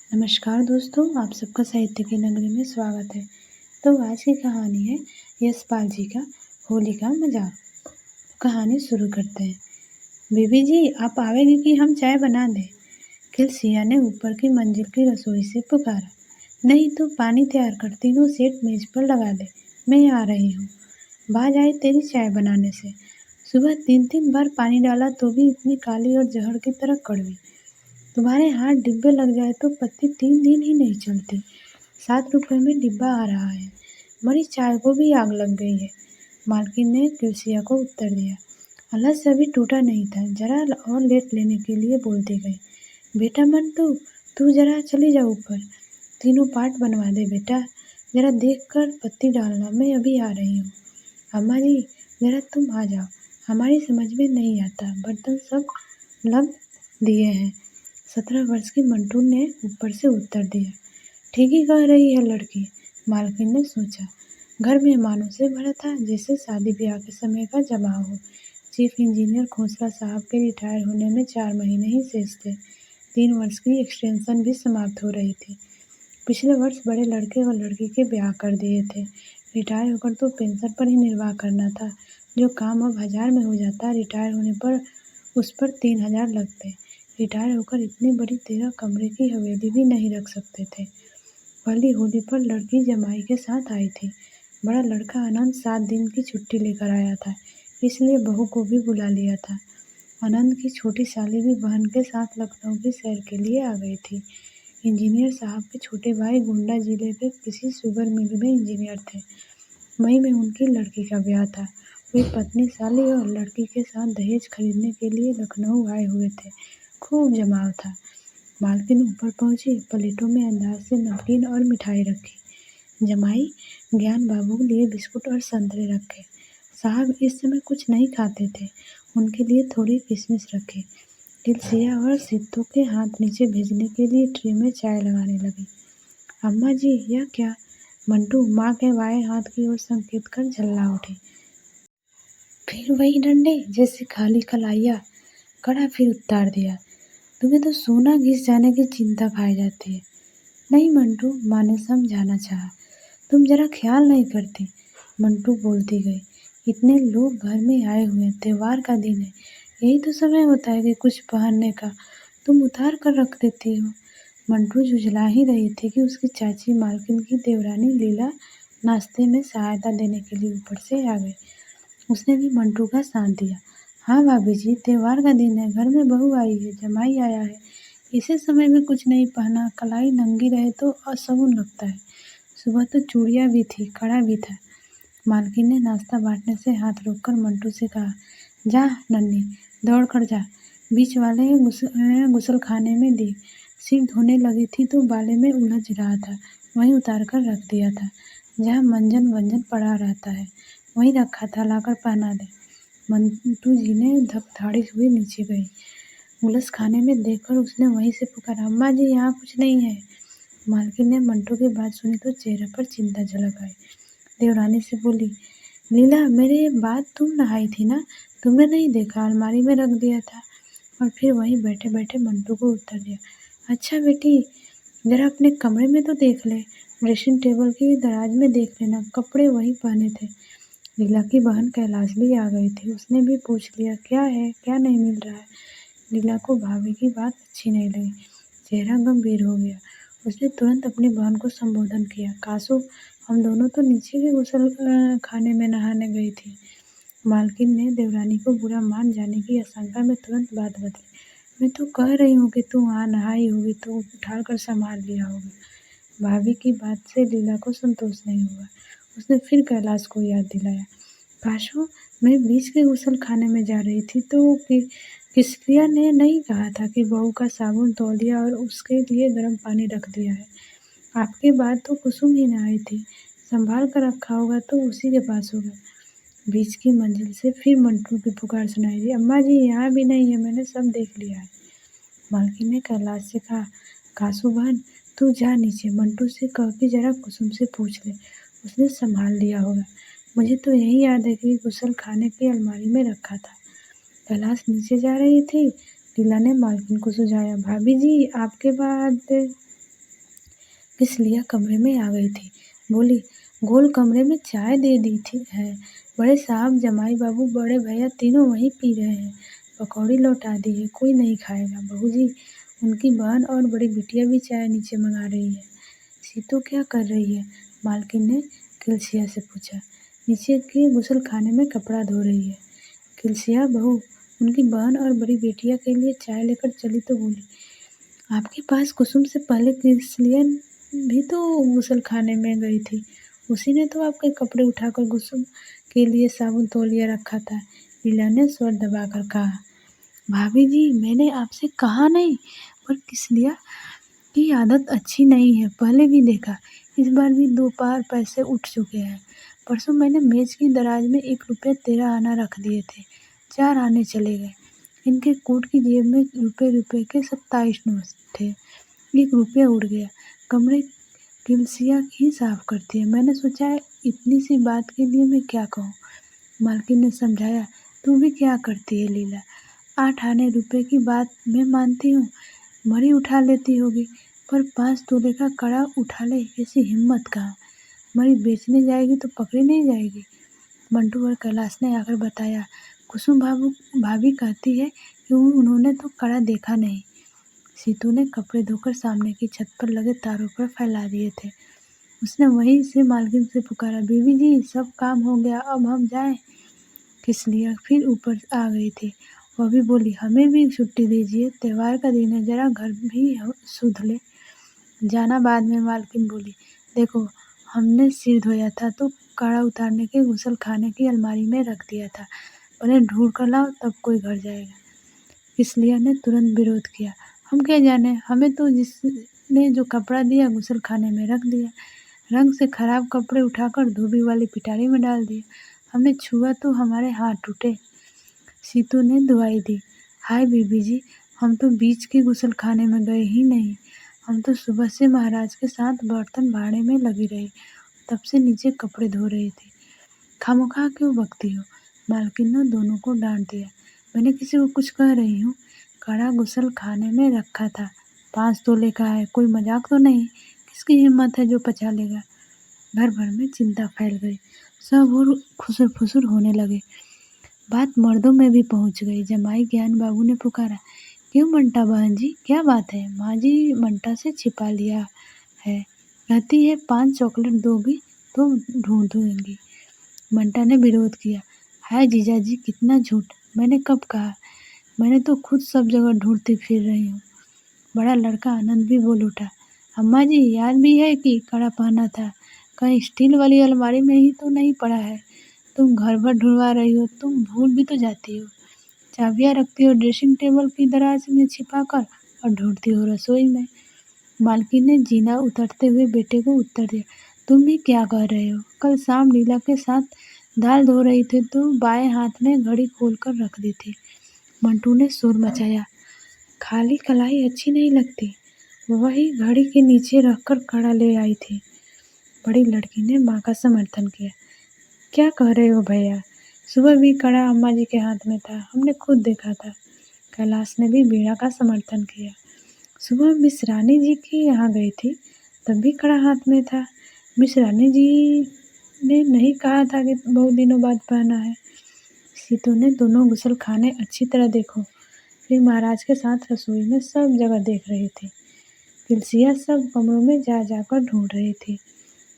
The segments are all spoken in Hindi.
नमस्कार दोस्तों, आप सबका साहित्य की नगरी में स्वागत है। तो आज की कहानी है यशपाल जी का होली का मजाक। कहानी शुरू करते हैं। बीबी जी, आप आवेंगे कि हम चाय बना दें? खिलसिया ने ऊपर की मंजिल की रसोई से पुकारा। नहीं तो पानी तैयार कर तीनों सेठ मेज पर लगा दे, मैं आ रही हूँ। बाज आई तेरी चाय बनाने से। सुबह 3-3 बार पानी डाला तो भी इतनी काली और जहर की तरह कड़वी। तुम्हारे हाथ डिब्बे लग जाए तो पत्ती 3 दिन ही नहीं चलती। 7 रुपए में डिब्बा आ रहा है। मरी चाय को भी आग लग गई है। मालकिन ने किलसिया को उत्तर दिया। आलस अभी टूटा नहीं था, जरा और लेट लेने के लिए बोलती गई। बेटा मंटू, तू जरा चली जा ऊपर, तीनों पार्ट बनवा दे बेटा। जरा देख कर पत्ती डालना, मैं अभी आ रही हूँ। अम्मा जी, जरा तुम आ जाओ, हमारी समझ में नहीं आता, बर्तन सब लग दिए हैं। 17 वर्ष की मंटू ने ऊपर से उत्तर दिया। ठीक ही कह रही है लड़की, मालकिन ने सोचा। घर मेहमानों से भरा था, जैसे शादी ब्याह के समय का जमाव हो। चीफ इंजीनियर खोसला साहब के रिटायर होने में 4 महीने ही शेष थे। 3 वर्ष की एक्सटेंशन भी समाप्त हो रही थी। पिछले वर्ष बड़े लड़के और लड़की के ब्याह कर दिए थे। रिटायर होकर तो पेंशन पर ही निर्वाह करना था। जो काम अब 1000 में हो जाता, रिटायर होने पर उस पर 3000 लगते। रिटायर होकर इतनी बड़ी 13 कमरे की हवेली भी नहीं रख सकते थे। पहली होली पर लड़की जमाई के साथ आई थी। बड़ा लड़का आनंद 7 दिन की छुट्टी लेकर आया था, इसलिए बहू को भी बुला लिया था। आनंद की छोटी साली भी बहन के साथ लखनऊ की सैर के लिए आ गई थी। इंजीनियर साहब के छोटे भाई गोंडा जिले के किसी शुगर मिल में इंजीनियर थे। मई में उनकी लड़की का ब्याह था। वे पत्नी साली और लड़की के साथ दहेज खरीदने के लिए लखनऊ आए हुए थे। खूब जमाव था। मालकिन ऊपर पहुंची, प्लेटों में अंदाज से नमकीन और मिठाई रखी। जमाई ज्ञान बाबू के लिए बिस्कुट और संतरे रखे। साहब इस समय कुछ नहीं खाते थे, उनके लिए थोड़ी किशमिश रखे। किलसिया और सिद्धू के हाथ नीचे भेजने के लिए ट्रे में चाय लगाने लगी। अम्मा जी, यह क्या? मंटू माँ के बाएं हाथ की ओर संकेत कर झल्ला उठी। फिर वही डंडे जैसे खाली कलाइया। कड़ा फिर उतार दिया। तुम्हें तो सोना घिस जाने की चिंता खाई जाती है। नहीं मंटू, माँ ने समझाना चाहा। तुम जरा ख्याल नहीं करती, मंटू बोलती गई। इतने लोग घर में आए हुए हैं, त्योहार का दिन है, यही तो समय होता है कि कुछ पहनने का, तुम उतार कर रख देती हो। मंटू झुझला ही रही थी कि उसकी चाची मालकिन की देवरानी लीला नाश्ते में सहायता देने के लिए ऊपर से आ गई। उसने भी मंटू का साथ दिया। हाँ भाभी जी, त्योहार का दिन है, घर में बहू आई है, जमाई आया है, इसी समय में कुछ नहीं पहना, कलाई नंगी रहे तो अशगुन लगता है। सुबह तो चूड़ियाँ भी थी, कड़ा भी था। मालकिन ने नाश्ता बांटने से हाथ रोककर मंटू से कहा, जा नन्ही, दौड़ कर जा। बीच वाले गुसल खाने में दी। सिर धोने लगी थी तो बाले में उलझ रहा था, वहीं उतार कर रख दिया था। जहाँ मंजन वंजन पड़ा रहता है, वहीं रखा था, लाकर पहना दे। मंटू जी ने धकधाड़ी हुई नीचे गई। उलस खाने में देखकर उसने वहीं से पुकारा, अम्मा जी यहाँ कुछ नहीं है। मालकिन ने मंटू की बात सुनी तो चेहरे पर चिंता झलक आई। देवरानी से बोली, लीला मेरे बाद तुम नहाई थी ना, तुमने नहीं देखा, अलमारी में रख दिया था। और फिर वहीं बैठे बैठे मंटू को उत्तर दिया, अच्छा बेटी, जरा अपने कमरे में तो देख ले, ड्रेसिंग टेबल की दराज में देख लेना, कपड़े वही पहने थे। लीला की बहन कैलाश भी आ गई थी, उसने भी पूछ लिया, क्या है, क्या नहीं मिल रहा है। लीला को भाभी की बात अच्छी नहीं लगी, चेहरा गंभीर हो गया। उसने तुरंत अपनी बहन को संबोधन किया, कासू, हम दोनों तो नीचे के गुसल खाने में नहाने गई थी। मालकिन ने देवरानी को बुरा मान जाने की आशंका में तुरंत बात बदली, मैं तो कह रही हूँ कि तू वहाँ नहाई होगी तो उठा कर संभाल लिया होगा। भाभी की बात से लीला को संतोष नहीं हुआ। उसने फिर कैलाश को याद दिलाया, काशू, मैं बीच के गुसल खाने में जा रही थी तो किसलिया ने नहीं कहा था कि बहू का साबुन तौलिया और उसके लिए गर्म पानी रख दिया है। आपके बाद तो कुसुम ही नहाई थी, संभाल कर रखा होगा तो उसी के पास होगा। बीच की मंजिल से फिर मंटू की पुकार सुनाई दी, अम्मा जी यहाँ भी नहीं है, मैंने सब देख लिया है। मालकिन ने कैलाश से कहा, कासू बहन, तू जा नीचे मंटू से कह के जरा कुसुम से पूछ ले, उसने संभाल लिया होगा। मुझे तो यही याद है कि गुसल खाने की अलमारी में रखा था। कैलाश नीचे जा रही थी। लीला ने मालकिन को सुझाया, भाभी जी आपके बाद। किसलिया कमरे में आ गई थी। बोली, गोल कमरे में चाय दे दी थी है। बड़े साहब, जमाई बाबू, बड़े भैया तीनों वहीं पी रहे हैं। पकौड़ी लौटा दी है, कोई नहीं खाएगा। बहू जी, उनकी बहन और बड़ी बिटिया भी चाय नीचे मंगा रही है। सीतो क्या कर रही है? मालकिन ने किलसिया से पूछा। नीचे के गुसल खाने में कपड़ा धो रही है। किलसिया बहू उनकी बहन और बड़ी बेटिया के लिए चाय लेकर चली तो बोली, आपके पास कुसुम से पहले किलसिया भी तो गुसल खाने में गई थी। उसी ने तो आपके कपड़े उठाकर कुसुम के लिए साबुन तौलिया रखा था। लीला ने स्वर दबाकर कहा। भाभी जी, मैंने आपसे कहा नहीं, पर किसलिया की आदत अच्छी नहीं है, पहले भी देखा। इस बार भी 2 पार पैसे उठ चुके हैं। परसों मैंने मेज की दराज में 1 रुपया 13 आना रख दिए थे, 4 आने चले गए। इनके कोट की जेब में रुपए के 27 नोट थे। 1 रुपया उड़ गया। कमरे किलसिया ही साफ करती है। मैंने सोचा इतनी सी बात के लिए मैं क्या कहूँ। मालकिन ने समझाया, तू भी क्या करती है लीला, 8 आने रुपए की बात मैं मानती हूँ, मरी उठा लेती होगी, पर 5 तोले का कड़ा उठा ले ऐसी हिम्मत कहाँ। मरी बेचने जाएगी तो पकड़ी नहीं जाएगी। मंटू और कैलाश ने आकर बताया, कुसुम भाभी कहती है कि उन्होंने तो कड़ा देखा नहीं। सीतू ने कपड़े धोकर सामने की छत पर लगे तारों पर फैला दिए थे। उसने वहीं से मालकिन से पुकारा, बीवी जी, सब काम हो गया, अब हम जाएं। किसलिया फिर ऊपर आ गई थी। वह भी बोली, हमें भी छुट्टी दीजिए, त्योहार का दिन है, जरा घर भी सुध ले। जाना बाद में। मालकिन बोली, देखो, हमने सिर धोया था तो काढ़ा उतारने के गुसल खाने की अलमारी में रख दिया था, भले ढूंढ कर लाओ तब कोई घर जाएगा। किसलिया ने तुरंत विरोध किया, हम क्या जाने, हमें तो जिसने जो कपड़ा दिया गुसल खाने में रख दिया। रंग से खराब कपड़े उठाकर धोबी वाली पिटारी में डाल दिए। हमने छुआ तो हमारे हाथ टूटे। सीतू ने दुआई दी, हाय बीबी जी, हम तो बीच के गुसल खाने में गए ही नहीं। हम तो सुबह से महाराज के साथ बर्तन भाड़े में लगी रही, तब से नीचे कपड़े धो रही थी। खामोखा क्यों बकती हो? मालकिन ने दोनों को डांट दिया। मैंने किसी को कुछ कह रही हूँ? कड़ा गुसल खाने में रखा था, 5 तोले का है, कोई मजाक तो नहीं। किसकी हिम्मत है जो पचा लेगा। घर भर में चिंता फैल गई। सब और खुसर फुसर होने लगे। बात मर्दों में भी पहुंच गई। जमाई ज्ञान बाबू ने पुकारा, क्यों मंटा बहन जी, क्या बात है? माँ जी मंटा से छिपा लिया है, कहती है 5 चॉकलेट दोगी तो ढूंढ दूंगी। मंटा ने विरोध किया, हाय जीजा जी, कितना झूठ, मैंने कब कहा, मैंने तो खुद सब जगह ढूंढती फिर रही हूँ। बड़ा लड़का आनंद भी बोल उठा, अम्मा जी, याद भी है कि कड़ा पहना था, कहीं स्टील वाली अलमारी में ही तो नहीं पड़ा है। तुम घर भर ढूंढवा रही हो, तुम भूल भी तो जाती हो। चाबियाँ रखती हो ड्रेसिंग टेबल की दराज में छिपा कर और ढूंढती हो रसोई में। मालकिन ने जीना उतरते हुए बेटे को उत्तर दिया, तुम भी क्या कह रहे हो? कल शाम लीला के साथ दाल धो रही थी तो बाएं हाथ में घड़ी खोल कर रख दी थी। मंटू ने शोर मचाया, खाली कलाई अच्छी नहीं लगती, वही घड़ी के नीचे रखकर कड़ा ले आई थी। बड़ी लड़की ने माँ का समर्थन किया, क्या कह रहे हो भैया, सुबह भी कड़ा अम्मा जी के हाथ में था, हमने खुद देखा था। कैलाश ने भी बीड़ा का समर्थन किया, सुबह मिस रानी जी के यहाँ गई थी, तब भी कड़ा हाथ में था। मिस रानी जी ने नहीं कहा था कि बहुत दिनों बाद पहना है। सीतू ने दोनों गुसल खाने अच्छी तरह देखो, फिर महाराज के साथ रसोई में सब जगह देख रही थी। तुलसिया सब कमरों में जा जाकर ढूंढ रही थी,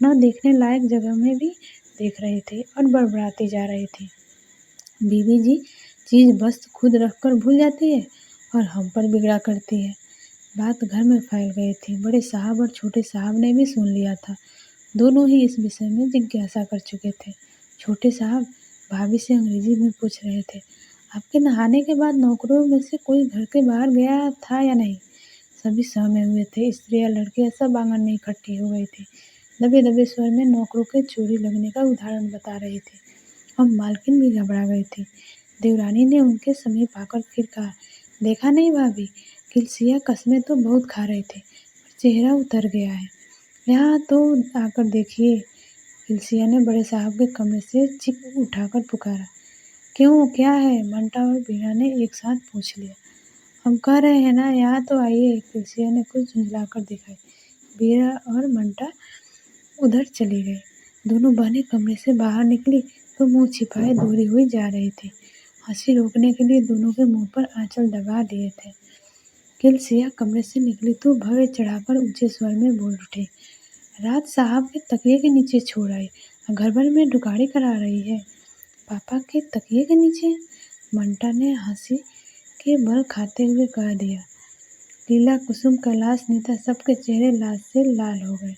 न देखने लायक जगह में भी देख रही थी और बड़बड़ाती जा रही थी, बीवी जी, चीज़ बस खुद रख कर भूल जाती है और हम पर बिगड़ा करती है। बात घर में फैल गई थी। बड़े साहब और छोटे साहब ने भी सुन लिया था। दोनों ही इस विषय में जिज्ञासा कर चुके थे। छोटे साहब भाभी से अंग्रेजी में पूछ रहे थे, आपके नहाने के बाद नौकरों में से कोई घर के बाहर गया था या नहीं? सभी सहमे हुए थे। स्त्रियाँ लड़कियाँ सब आंगन में इकट्ठी हो गई थी। दबे दबे स्वर में नौकरों के चोरी लगने का उदाहरण बता रही थी। अब मालकिन भी घबरा गई थी। देवरानी ने उनके समीप आकर फिर कहा, देखा नहीं भाभी, किलसिया कस्में तो बहुत खा रहे थे, पर चेहरा उतर गया है। यहाँ तो आकर देखिए। किलसिया ने बड़े साहब के कमरे से चिक उठाकर पुकारा, क्यों, क्या है? मंटा और बीना ने एक साथ पूछ लिया। हम कह रहे हैं ना, यहाँ तो आइए। किलसिया ने कुछ झुंझलाकर दिखाई। वीरा और मंटा उधर चली गई। दोनों बहनें कमरे से बाहर निकली तो मुंह छिपाए दूरी हुई जा रही थी। हंसी रोकने के लिए दोनों के मुंह पर आंचल दबा दिए थे। किलसिया कमरे से निकली तो भवे चढ़ाकर ऊंचे स्वर में बोल उठी, रात साहब के तकिए के नीचे छोड़ आई, घर भर में डुगाड़ी करा रही है। पापा के तकिए के नीचे? मंटा ने हंसी के बल खाते हुए कह दिया। लीला, कुसुम, कैलाश, नीता सबके चेहरे लाज से लाल हो गए।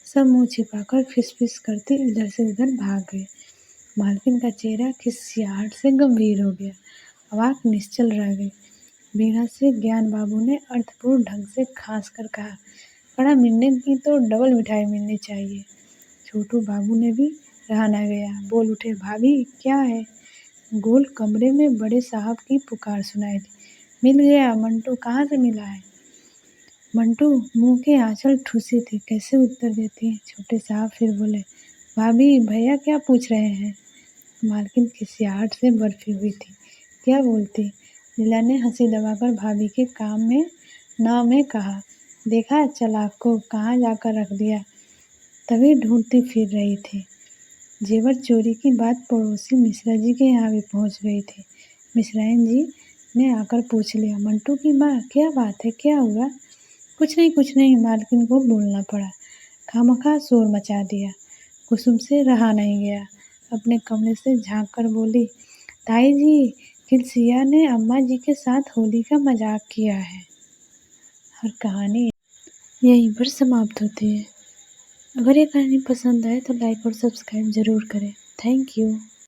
सब मुंह छिपाकर फिसफिस करती इधर से उधर भाग गए। मालकिन का चेहरा खिसियाहट से गंभीर हो गया। अवाक निश्चल रह गई। वीणा से ज्ञान बाबू ने अर्थपूर्ण ढंग से खांस कर कहा, कड़ा मिलने की तो डबल मिठाई मिलनी चाहिए। छोटू बाबू ने भी रहा न गया, बोल उठे, भाभी क्या है? गोल कमरे में बड़े साहब की पुकार सुनाई दी, मिल गया। मंटू कहाँ से मिला है? मंटू मुंह के आंचल ठूसी थी, कैसे उत्तर देती है? छोटे साहब फिर बोले, भाभी भैया क्या पूछ रहे हैं? मालकिन खिसियाहट से बर्फी हुई थी, क्या बोलती? लीला ने हंसी दबाकर भाभी के काम में नाव में कहा, देखा चालाक को कहाँ जाकर रख दिया, तभी ढूंढती फिर रही थी। जेवर चोरी की बात पड़ोसी मिश्रा जी के यहाँ भी पहुँच गई थी। मिश्राइन जी ने आकर पूछ लिया, मंटू की माँ क्या बात है, क्या हुआ? कुछ नहीं, मालकिन को बोलना पड़ा, खामखा शोर मचा दिया। कुसुम से रहा नहीं गया, अपने कमरे से झांक कर बोली, ताई जी किलसिया ने अम्मा जी के साथ होली का मजाक किया है। और कहानी यहीं पर समाप्त होती है। अगर ये कहानी पसंद आए तो लाइक और सब्सक्राइब ज़रूर करें। Thank you.